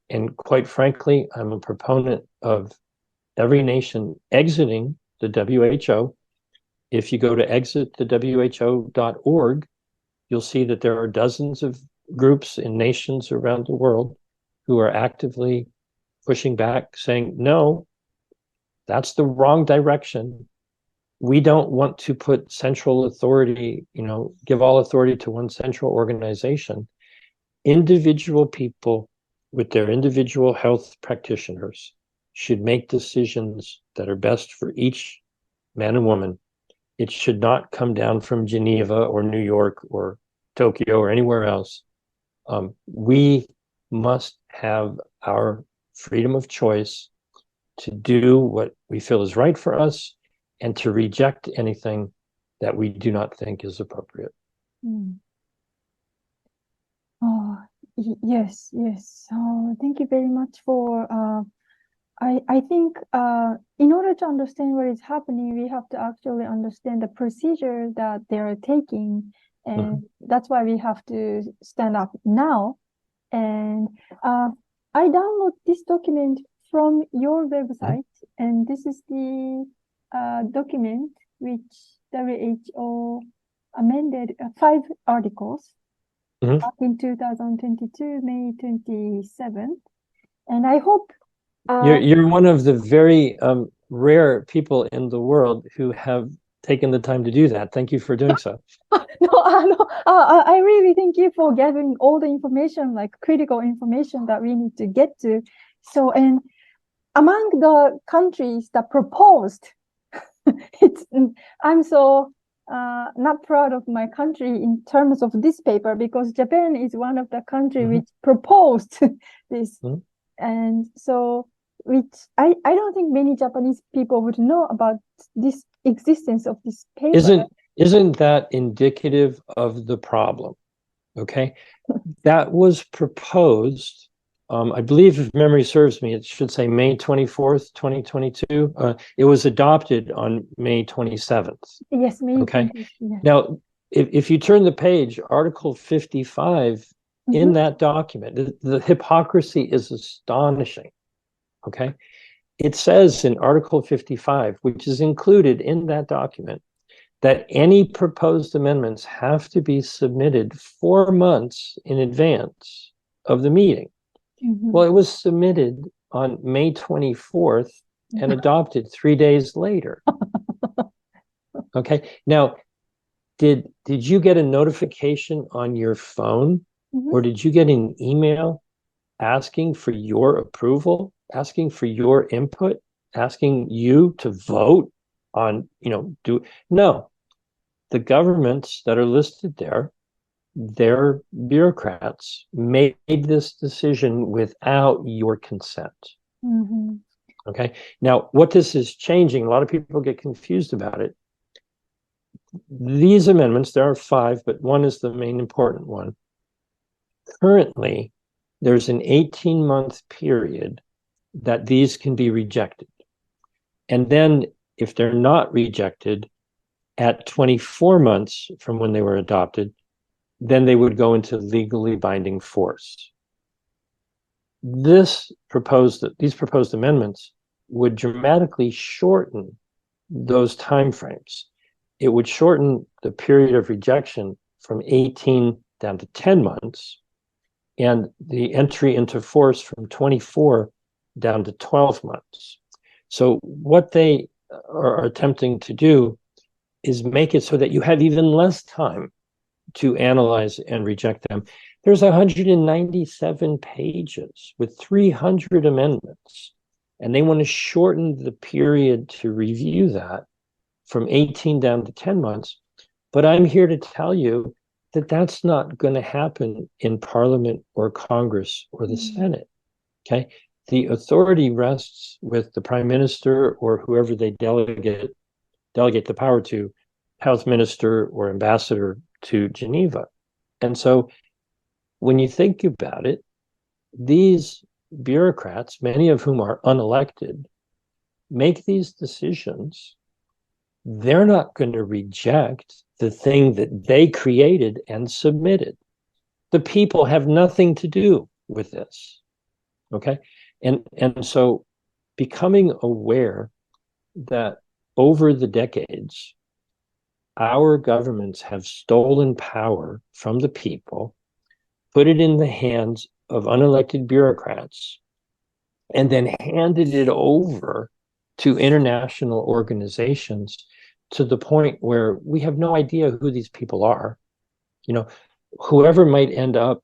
And quite frankly, I'm a proponent of every nation exiting the WHO. If you go to exitthewho.org, you'll see that there are dozens of groups in nations around the world who are actively pushing back, saying, no, that's the wrong direction. We don't want to put central authority, give all authority to one central organization. Individual people with their individual health practitioners should make decisions that are best for each man and woman. It should not come down from Geneva or New York or Tokyo or anywhere else. We must have our freedom of choice to do what we feel is right for us and to reject anything that we do not think is appropriate. Yes. Thank you very much for I think in order to understand what is happening, we have to actually understand the procedure that they are taking, and that's why we have to stand up now. And I download this document from your website, and this is the document which WHO amended 5 articles back in 2022, May 27th. And I hope you're one of the very rare people in the world who have taken the time to do that. Thank you for doing so. I really thank you for gathering all the information, like critical information that we need to get to. So, and among the countries that proposed, I'm so not proud of my country in terms of this paper, because Japan is one of the countries which proposed this. And so, which I don't think many Japanese people would know about this existence of this paper. Isn't that indicative of the problem? Okay, that was proposed. I believe, if memory serves me, it should say May 24th, 2022. It was adopted on May 27th. Yes, May. Okay. 20th, yeah. Now, if you turn the page, Article 55 in that document, the hypocrisy is astonishing. Okay. It says in Article 55, which is included in that document, that any proposed amendments have to be submitted 4 months in advance of the meeting. Well, it was submitted on May 24th and adopted 3 days later. Okay. Now, did you get a notification on your phone, or did you get an email asking for your approval, asking for your input, asking you to vote on, no. The governments that are listed there, their bureaucrats made this decision without your consent. Okay. Now, what this is changing, a lot of people get confused about it. These amendments, there are 5, but one is the main important one. Currently, there's an 18-month period that these can be rejected. And then if they're not rejected at 24 months from when they were adopted, then they would go into legally binding force. These proposed amendments would dramatically shorten those timeframes. It would shorten the period of rejection from 18 down to 10 months, and the entry into force from 24 down to 12 months. So what they are attempting to do is make it so that you have even less time to analyze and reject them. There's 197 pages with 300 amendments, and they want to shorten the period to review that from 18 down to 10 months. But I'm here to tell you that that's not going to happen in Parliament or Congress or the Senate. Okay. The authority rests with the Prime Minister or whoever they delegate the power to, Health Minister or Ambassador to Geneva. And so when you think about it, these bureaucrats, many of whom are unelected, make these decisions. They're not going to reject the thing that they created and submitted. The people have nothing to do with this. Okay. And so becoming aware that over the decades, our governments have stolen power from the people, put it in the hands of unelected bureaucrats, and then handed it over to international organizations to the point where we have no idea who these people are. You know, whoever might end up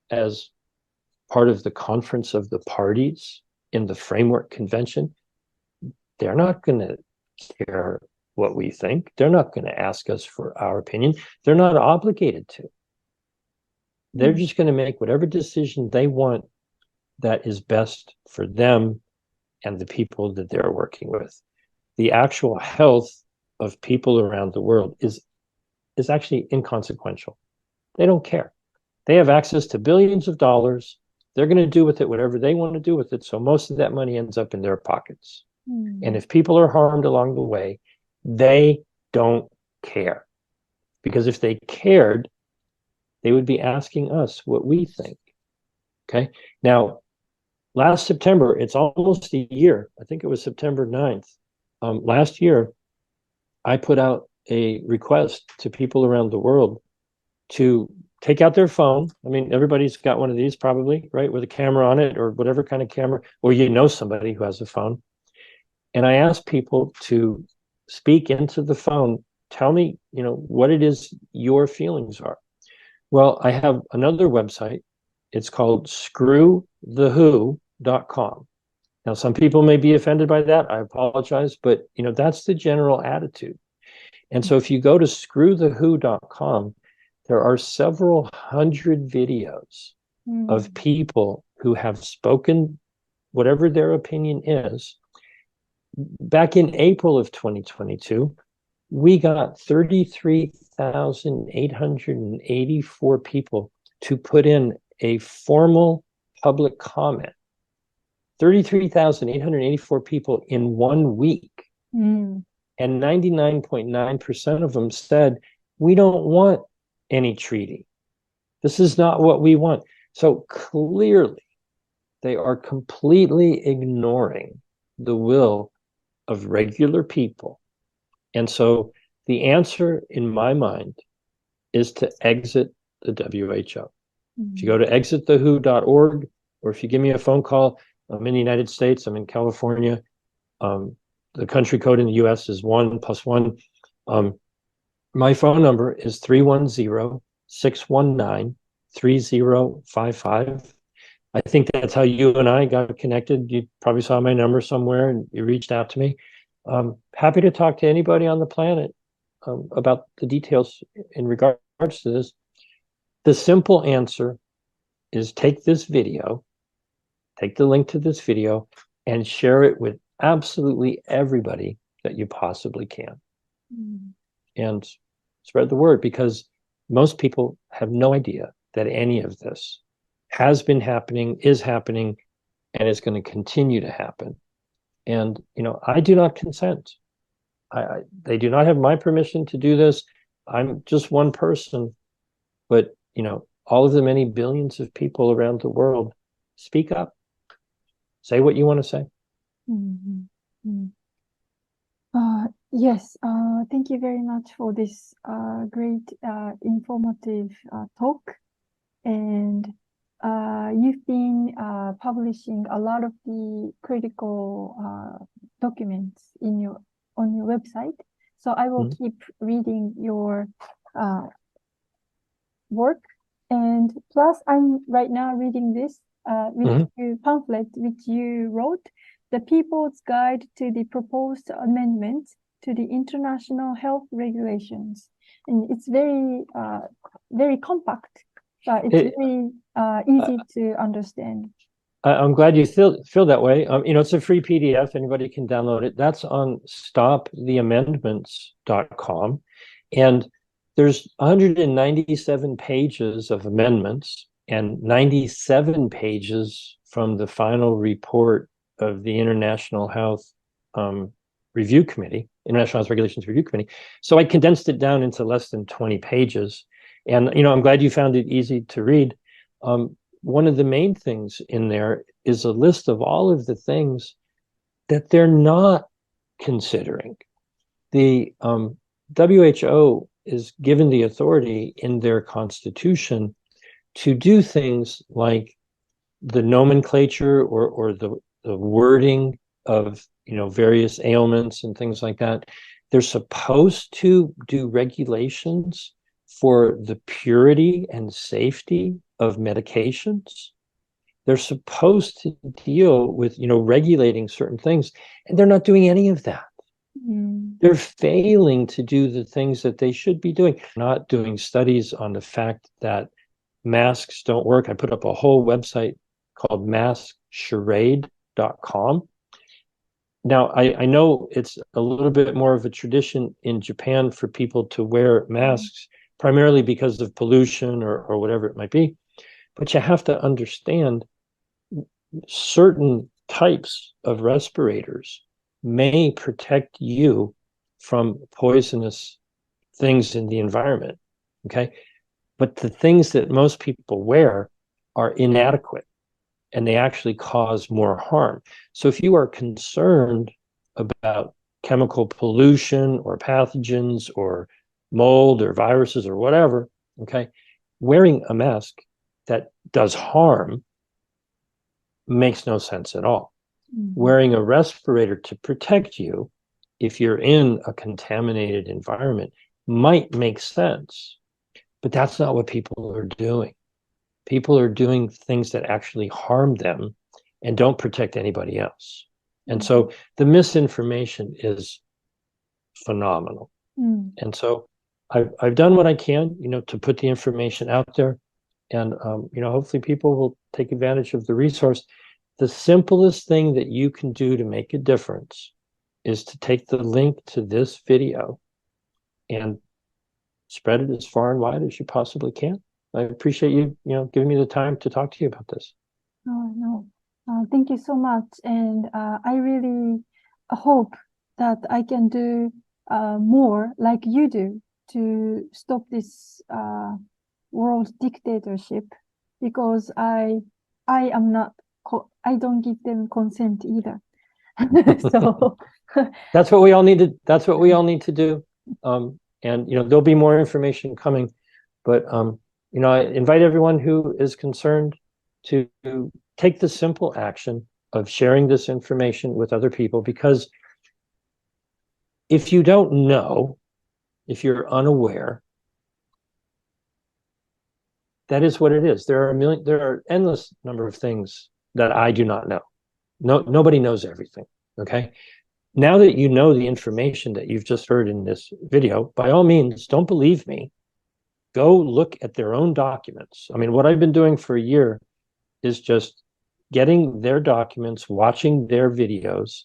as part of the conference of the parties in the framework convention, they're not going to care what we think. They're not going to ask us for our opinion. They're not obligated to. They're just going to make whatever decision they want that is best for them and the people that they're working with. The actual health of people around the world is actually inconsequential. They don't care. They have access to billions of dollars. They're going to do with it whatever they want to do with it. So most of that money ends up in their pockets. And if people are harmed along the way, they don't care. Because if they cared, they would be asking us what we think. Okay. Now, last September, it's almost a year. I think it was September 9th. Last year, I put out a request to people around the world to take out their phone. I mean, everybody's got one of these probably, right? With a camera on it or whatever kind of camera, or you know somebody who has a phone. And I asked people to speak into the phone. Tell me, you know, what it is your feelings are. Well, I have another website. It's called screwthewho.com. Now, some people may be offended by that. I apologize, but you know, that's the general attitude. And so if you go to screwthewho.com, there are several hundred videos of people who have spoken whatever their opinion is. Back in April of 2022, we got 33,884 people to put in a formal public comment. 33,884 people in 1 week. And 99.9% of them said, we don't want any treaty. This is not what we want. So clearly, they are completely ignoring the will of regular people. And so the answer in my mind is to exit the WHO. If you go to exitthewho.org, or if you give me a phone call, I'm in the United States, I'm in California. The country code in the US is 1+1. My phone number is 310-619-3055. I think that's how you and I got connected. You probably saw my number somewhere and you reached out to me. Happy to talk to anybody on the planet about the details in regards to this. The simple answer is take this video, take the link to this video, and share it with absolutely everybody that you possibly can. And spread the word, because most people have no idea that any of this has been happening, is happening, and is going to continue to happen. And, you know, I do not consent. They do not have my permission to do this. I'm just one person. But, you know, all of the many billions of people around the world, speak up. Say what you want to say. Yes, thank you very much for this great informative talk. And you've been publishing a lot of the critical documents on your website. So I will keep reading your work. And plus, I'm right now reading this pamphlet which you wrote, The People's Guide to the Proposed Amendments to the International Health Regulations. And it's very, very compact, but it's very easy to understand. I'm glad you feel that way. You know, it's a free PDF. Anybody can download it. That's on stoptheamendments.com. And there's 197 pages of amendments and 97 pages from the final report of the International Health Review Committee, International Health Regulations Review Committee. So I condensed it down into less than 20 pages. And, you know, I'm glad you found it easy to read. one of the main things in there is a list of all of the things that they're not considering. The WHO is given the authority in their constitution to do things like the nomenclature or the wording of various ailments and things like that. They're supposed to do regulations for the purity and safety of medications. They're supposed to deal with regulating certain things, and they're not doing any of that. They're failing to do the things that they should be doing. Not doing studies on the fact that masks don't work. I put up a whole website called maskcharade.com. Now, I know it's a little bit more of a tradition in Japan for people to wear masks, primarily because of pollution or whatever it might be. But you have to understand certain types of respirators may protect you from poisonous things in the environment, okay? But the things that most people wear are inadequate, and they actually cause more harm. So if you are concerned about chemical pollution or pathogens or mold or viruses or whatever, okay, wearing a mask that does harm makes no sense at all. Wearing a respirator to protect you if you're in a contaminated environment might make sense, but that's not what people are doing. People are doing things that actually harm them and don't protect anybody else. And so the misinformation is phenomenal. And so I've done what I can, to put the information out there, and hopefully people will take advantage of the resource. The simplest thing that you can do to make a difference is to take the link to this video and spread it as far and wide as you possibly can. I appreciate you, giving me the time to talk to you about this. No. Thank you so much. And I really hope that I can do more like you do to stop this world dictatorship, because I am not, I don't give them consent either. So that's what we all need to do. And there'll be more information coming, but I invite everyone who is concerned to take the simple action of sharing this information with other people, because if you don't know, if you're unaware, that is what it is. There are endless number of things that I do not know. Nobody knows everything, okay? Now that you know the information that you've just heard in this video, by all means, don't believe me. Go look at their own documents. I mean, what I've been doing for a year is just getting their documents, watching their videos,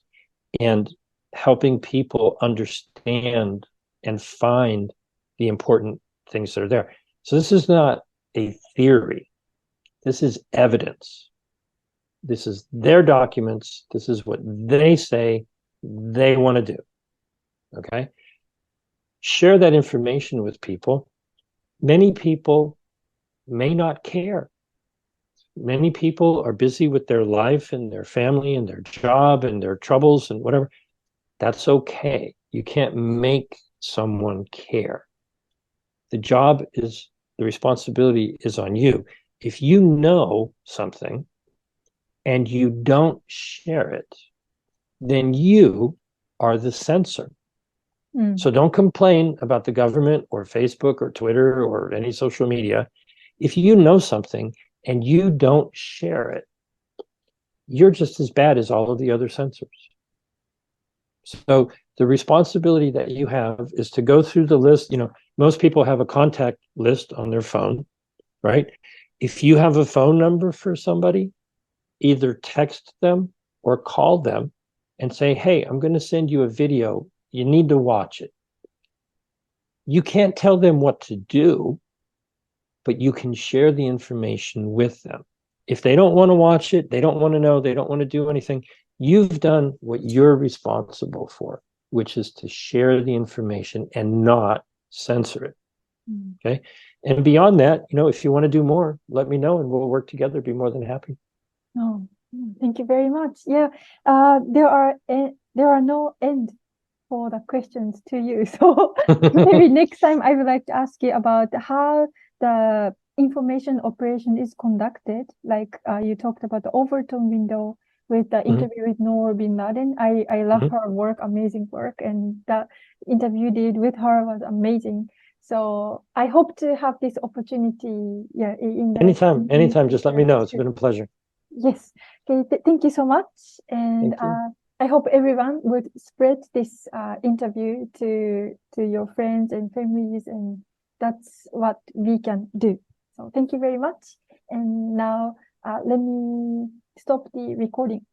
and helping people understand and find the important things that are there. So this is not a theory. This is evidence. This is their documents. This is what they say they want to do. Okay? Share that information with people. Many people may not care. Many people are busy with their life and their family and their job and their troubles and whatever. That's okay. You can't make someone care. The responsibility is on you. If you know something and you don't share it, then you are the censor. So don't complain about the government or Facebook or Twitter or any social media. If you know something and you don't share it, you're just as bad as all of the other censors. So the responsibility that you have is to go through the list. Most people have a contact list on their phone, right? If you have a phone number for somebody, either text them or call them and say, hey, I'm going to send you a video. You need to watch it. You can't tell them what to do, but you can share the information with them. If they don't want to watch it, they don't want to know, they don't want to do anything, you've done what you're responsible for, which is to share the information and not censor it. Okay? And beyond that, if you want to do more, let me know and we'll work together. Be more than happy. Oh, thank you very much. Yeah, there are no end for the questions to you. So maybe next time I would like to ask you about how the information operation is conducted. Like you talked about the Overton window with the interview with Noor bin Laden. I love her work, amazing work. And the interview did with her was amazing. So I hope to have this opportunity. Yeah, anytime, just let me know. It's been a pleasure. Yes. Okay. Thank you so much. And I hope everyone would spread this interview to your friends and families, and that's what we can do. So thank you very much. And now let me stop the recording.